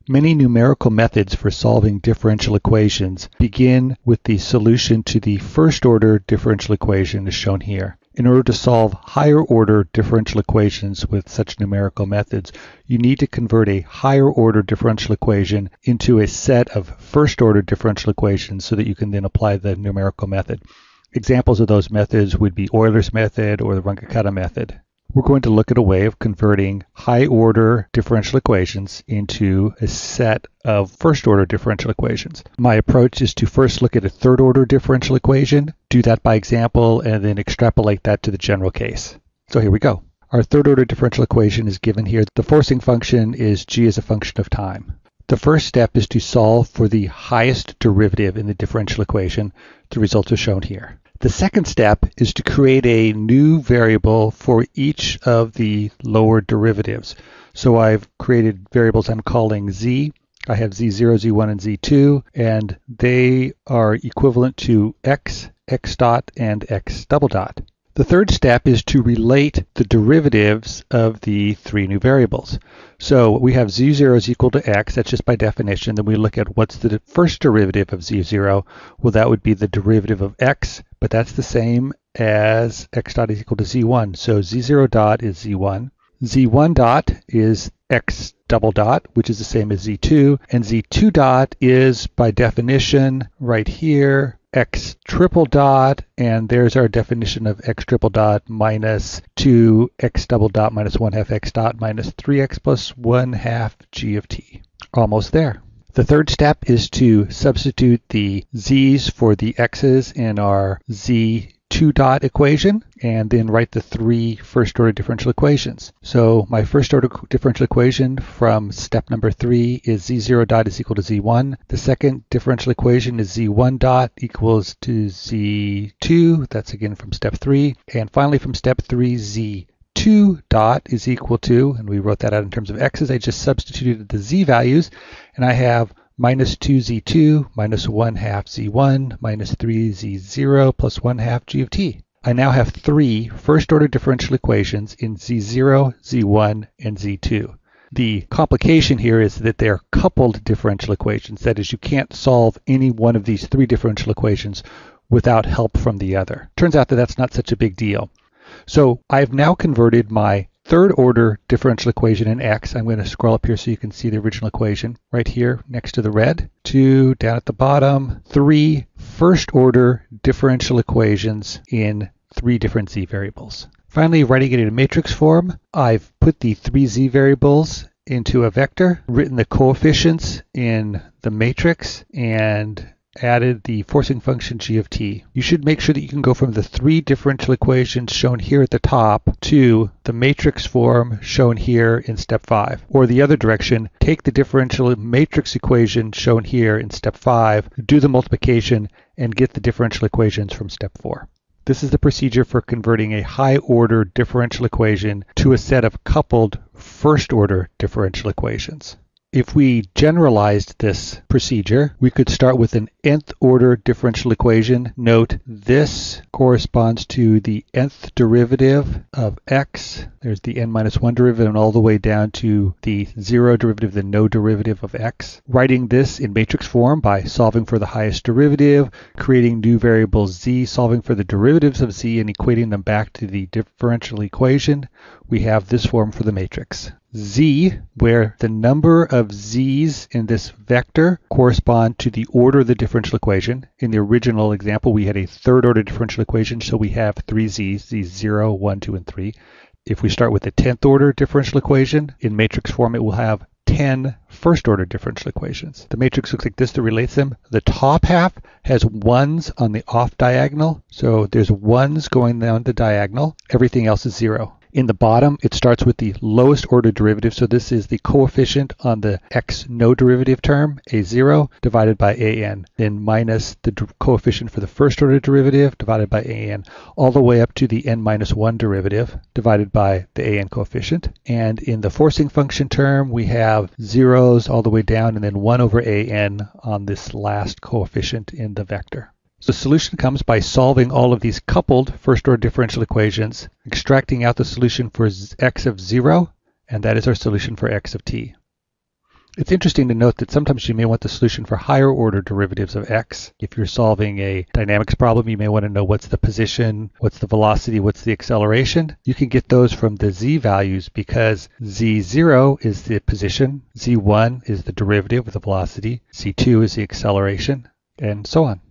Many numerical methods for solving differential equations begin with the solution to the first-order differential equation as shown here. In order to solve higher-order differential equations with such numerical methods, you need to convert a higher-order differential equation into a set of first-order differential equations so that you can then apply the numerical method. Examples of those methods would be Euler's method or the Runge-Kutta method. We're going to look at a way of converting high-order differential equations into a set of first-order differential equations. My approach is to first look at a third-order differential equation, do that by example, and then extrapolate that to the general case. So here we go. Our third-order differential equation is given here. The forcing function is g as a function of time. The first step is to solve for the highest derivative in the differential equation. The results are shown here. The second step is to create a new variable for each of the lower derivatives. So I've created variables I'm calling z. I have z0, z1, and z2, and they are equivalent to x, x dot, and x double dot. The third step is to relate the derivatives of the three new variables. So we have z0 is equal to x, that's just by definition. Then we look at what's the first derivative of z0. Well, that would be the derivative of x, but that's the same as x dot is equal to z1. So z0 dot is z1. z1 dot is x double dot, which is the same as z2. And z2 dot is, by definition, right here, x triple dot, and there's our definition of x triple dot minus 2x double dot minus 1 half x dot minus 3x plus 1 half g of t. Almost there. The third step is to substitute the z's for the x's in our z2 dot equation and then write the three first-order differential equations. So my first-order differential equation from step number 3 is z0 dot is equal to z1. The second differential equation is z1 dot equals to z2. That's again from step 3. And finally from step 3, z2 dot is equal to, and we wrote that out in terms of x's, I just substituted the z values, and I have minus 2z2 minus 1 half z1 minus 3z0 plus 1 half g of t. I now have three first-order differential equations in z0, z1, and z2. The complication here is that they're coupled differential equations. That is, you can't solve any one of these three differential equations without help from the other. Turns out that that's not such a big deal. So I've now converted my third-order differential equation in x. I'm going to scroll up here so you can see the original equation right here next to the red. To, down at the bottom, three first-order differential equations in three different z variables. Finally, writing it in a matrix form, I've put the three z variables into a vector, written the coefficients in the matrix, and added the forcing function g of t. You should make sure that you can go from the three differential equations shown here at the top to the matrix form shown here in step 5. Or the other direction, take the differential matrix equation shown here in step 5, do the multiplication, and get the differential equations from step 4. This is the procedure for converting a high-order differential equation to a set of coupled first-order differential equations. If we generalized this procedure, we could start with an nth order differential equation. Note this corresponds to the nth derivative of x. There's the n minus 1 derivative and all the way down to the 0 derivative, the no derivative of x. Writing this in matrix form by solving for the highest derivative, creating new variables z, solving for the derivatives of z, and equating them back to the differential equation, we have this form for the matrix. Z, where the number of z's in this vector correspond to the order of the differential equation. In the original example, we had a third-order differential equation, so we have three z's, z0, 1, 2, and 3. If we start with the 10th-order differential equation, in matrix form it will have 10 first-order differential equations. The matrix looks like this that relates them. The top half has ones on the off diagonal, so there's ones going down the diagonal. Everything else is 0. In the bottom, it starts with the lowest order derivative, so this is the coefficient on the x no derivative term, a0, divided by an, then minus the coefficient for the first order derivative divided by an, all the way up to the n minus 1 derivative divided by the an coefficient. And in the forcing function term, we have zeros all the way down and then 1 over an on this last coefficient in the vector. So the solution comes by solving all of these coupled first-order differential equations, extracting out the solution for x of 0, and that is our solution for x of t. It's interesting to note that sometimes you may want the solution for higher order derivatives of x. If you're solving a dynamics problem, you may want to know what's the position, what's the velocity, what's the acceleration. You can get those from the z values because z0 is the position, z1 is the derivative of the velocity, z2 is the acceleration, and so on.